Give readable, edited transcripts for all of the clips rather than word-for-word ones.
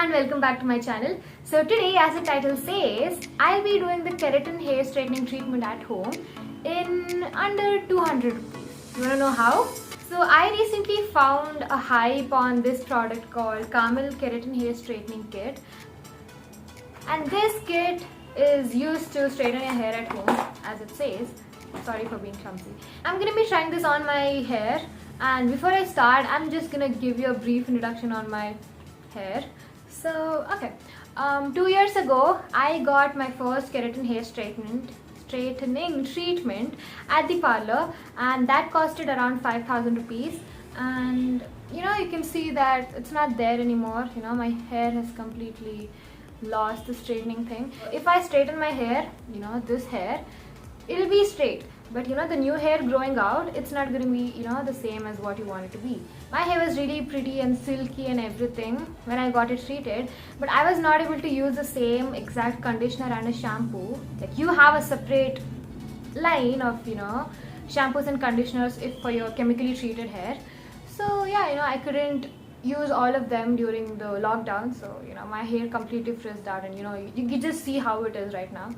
and welcome back to my channel. So today, as the title says, I'll be doing the keratin hair straightening treatment at home in under 200 rupees. You wanna know how? So I recently found a hype on this product called Kamill Keratin Hair Straightening Kit. And this kit is used to straighten your hair at home, as it says. Sorry for being clumsy. I'm gonna be trying this on my hair, and before I start, I'm just gonna give you a brief introduction on my hair. So, okay. 2 years ago, I got my first keratin hair straightening treatment at the parlour, and that costed around 5,000 rupees. And you know, you can see that it's not there anymore. You know, my hair has completely lost the straightening thing. If I straighten my hair, you know, this hair, it'll be straight, but you know, the new hair growing out, it's not going to be, you know, the same as what you want it to be. My hair was really pretty and silky and everything when I got it treated, but I was not able to use the same exact conditioner and a shampoo. Like, you have a separate line of, you know, shampoos and conditioners if for your chemically treated hair. So yeah, you know, I couldn't use all of them during the lockdown, so you know, my hair completely frizzed out, and you know, you can just see how it is right now.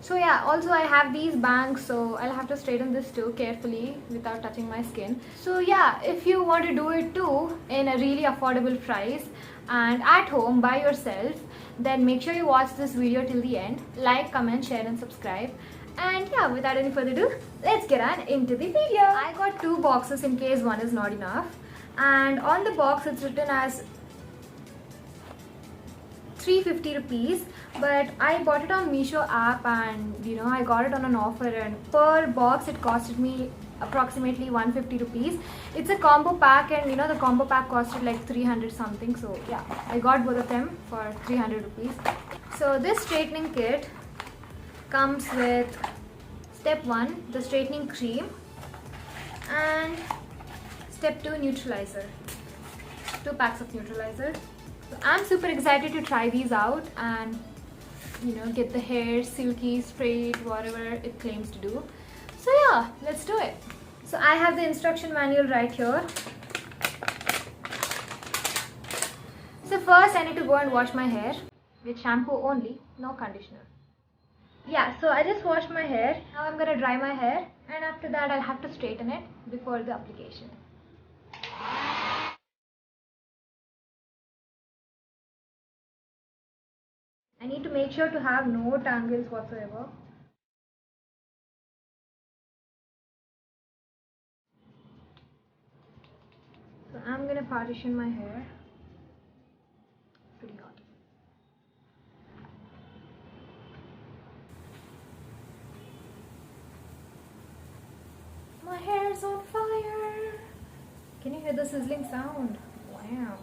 So yeah, also I have these bangs, so I'll have to straighten this too carefully without touching my skin. So yeah, if you want to do it too in a really affordable price and at home by yourself, then make sure you watch this video till the end. Like, comment, share and subscribe. And yeah, without any further ado, let's get on into the video. I got 2 boxes in case one is not enough, and on the box it's written as 350 rupees, but I bought it on Meesho app, and you know, I got it on an offer, and per box it costed me approximately 150 rupees. It's a combo pack, and you know, the combo pack costed like 300 something, so yeah, I got both of them for 300 rupees. So this straightening kit comes with step 1, the straightening cream, and step 2, Neutralizer. 2 packs of Neutralizer. So I'm super excited to try these out and, you know, get the hair silky, straight, whatever it claims to do. So yeah, let's do it. So I have the instruction manual right here. So first I need to go and wash my hair with shampoo only, no conditioner. Yeah, so I just washed my hair. Now I'm gonna dry my hair, and after that I'll have to straighten it before the application. I need to make sure to have no tangles whatsoever. So I'm gonna partition my hair. Pretty hot. My hair's on fire. Can you hear the sizzling sound? Wow.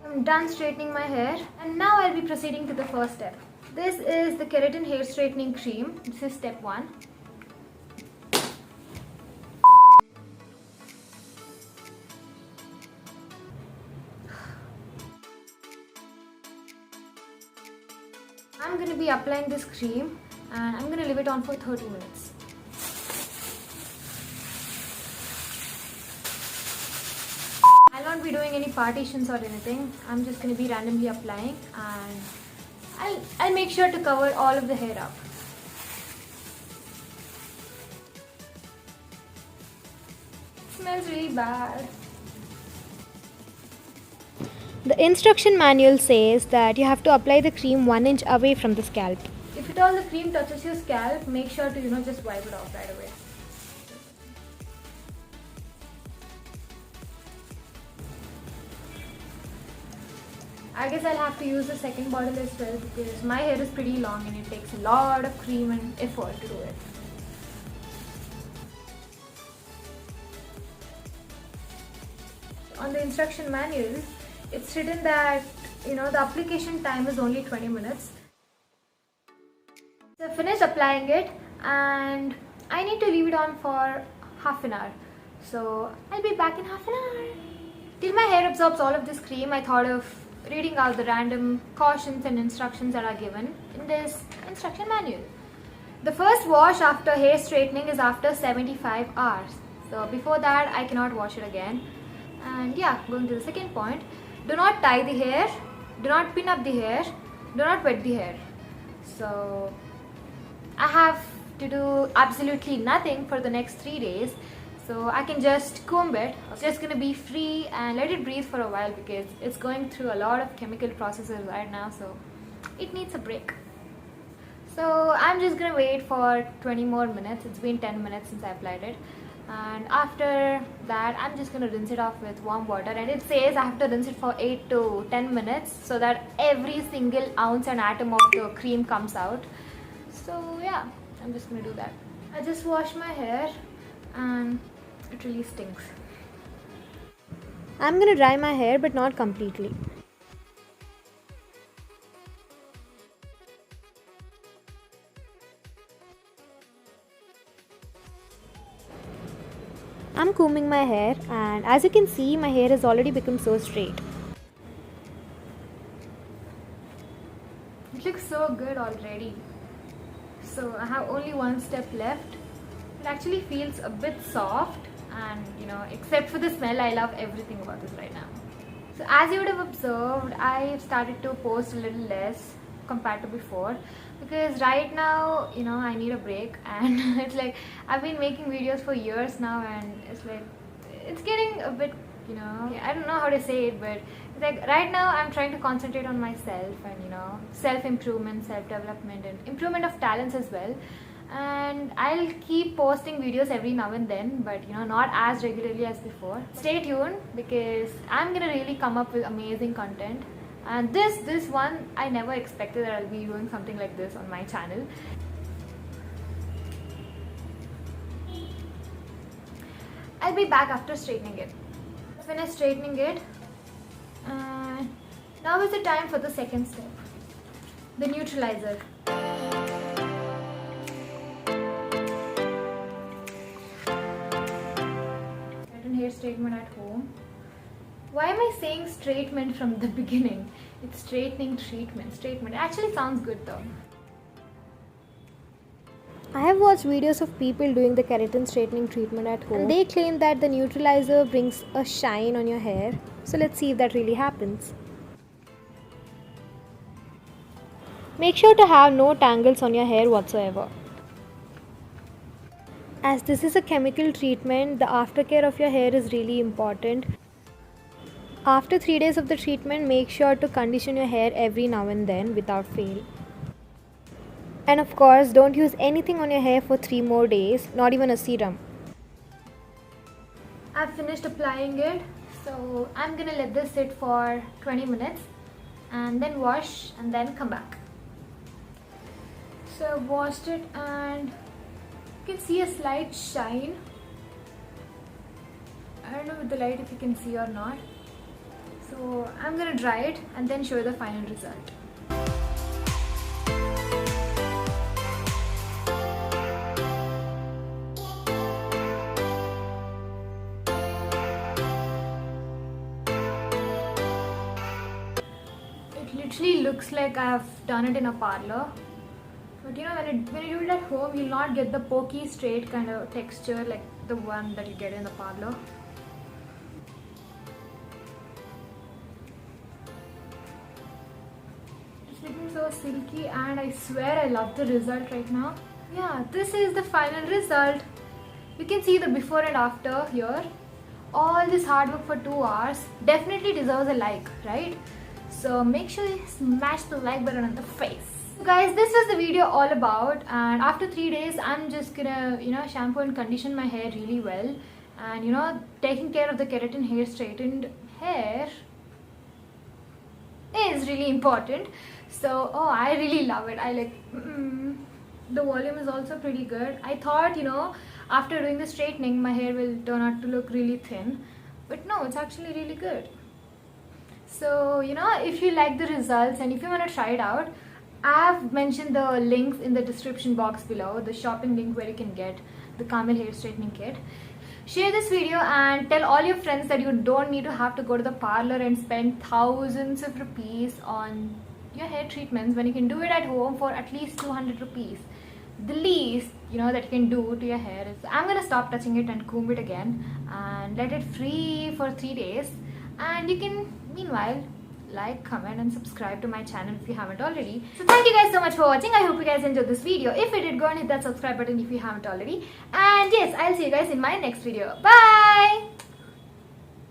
I'm done straightening my hair, and now I'll be proceeding to the first step. This is the Keratin Hair Straightening Cream. This is step 1. I'm going to be applying this cream, and I'm going to leave it on for 30 minutes. I'll not be doing any partitions or anything. I'm just going to be randomly applying, and I'll make sure to cover all of the hair up. It smells really bad. The instruction manual says that you have to apply the cream 1 inch away from the scalp. If at all the cream touches your scalp, make sure to, you know, just wipe it off right away. I guess I'll have to use the second bottle as well, because my hair is pretty long and it takes a lot of cream and effort to do it. On the instruction manual, it's written that, you know, the application time is only 20 minutes. So I finished applying it, and I need to leave it on for half an hour. So I'll be back in half an hour. Till my hair absorbs all of this cream, I thought of reading out the random cautions and instructions that are given in this instruction manual. The first wash after hair straightening is after 75 hours. So before that I cannot wash it again. And yeah, going to the second point. Do not tie the hair, do not pin up the hair, do not wet the hair. So I have to do absolutely nothing for the next 3 days. So I can just comb it. It's just gonna be free and let it breathe for a while because it's going through a lot of chemical processes right now, so it needs a break. So I'm just gonna wait for 20 more minutes. It's been 10 minutes since I applied it. And after that I'm just gonna rinse it off with warm water, and it says I have to rinse it for 8 to 10 minutes so that every single ounce and atom of the cream comes out. So yeah, I'm just gonna do that. I just washed my hair and it really stinks. I'm gonna dry my hair but not completely. I'm combing my hair, and as you can see, my hair has already become so straight. It looks so good already. So I have only one step left. It actually feels a bit soft, and except for the smell, I love everything about this right now. So as you would have observed, I've started to post a little less compared to before, because right now I need a break, and it's like I've been making videos for years now, and it's like it's getting a bit I don't know how to say it, but it's like right now I'm trying to concentrate on myself and self-improvement, self-development, and improvement of talents as well. And I'll keep posting videos every now and then, but not as regularly as before. Stay tuned because I'm gonna really come up with amazing content. And this one, I never expected that I'll be doing something like this on my channel. I'll be back after straightening it. Finished straightening it, and now is the time for the second step, the neutralizer. Keratin hair treatment at home. Why am I saying straightment from the beginning? It's straightening treatment. Straightment. It actually sounds good though. I have watched videos of people doing the keratin straightening treatment at home, and they claim that the neutralizer brings a shine on your hair. So let's see if that really happens. Make sure to have no tangles on your hair whatsoever. As this is a chemical treatment, the aftercare of your hair is really important. After 3 days of the treatment, make sure to condition your hair every now and then without fail. And of course, don't use anything on your hair for 3 more days, not even a serum. I've finished applying it, so I'm gonna let this sit for 20 minutes and then wash and then come back. So I've washed it and you can see a slight shine. I don't know with the light if you can see or not. So I'm gonna dry it and then show you the final result. It literally looks like I've done it in a parlor. But when you do it at home, you'll not get the pokey straight kind of texture like the one that you get in the parlor. It's looking so silky, and I swear I love the result right now. Yeah, this is the final result. You can see the before and after here. All this hard work for 2 hours definitely deserves a like, right? So make sure you smash the like button on the face. So guys, this was the video all about, and after 3 days I'm just gonna shampoo and condition my hair really well, and taking care of the keratin hair straightened hair is really important. So I really love it. I like the volume is also pretty good. I thought after doing the straightening my hair will turn out to look really thin, but no, it's actually really good. So if you like the results and if you want to try it out, I've mentioned the links in the description box below, the shopping link where you can get the Kamill hair straightening kit. Share this video and tell all your friends that you don't need to have to go to the parlor and spend thousands of rupees on your hair treatments when you can do it at home for at least 200 rupees. The least that you can do to your hair is I'm gonna stop touching it and comb it again and let it free for 3 days, and you can meanwhile like, comment and subscribe to my channel if you haven't already. So thank you guys so much for watching. I hope you guys enjoyed this video. If you did, go and hit that subscribe button if you haven't already, and yes, I'll see you guys in my next video. Bye.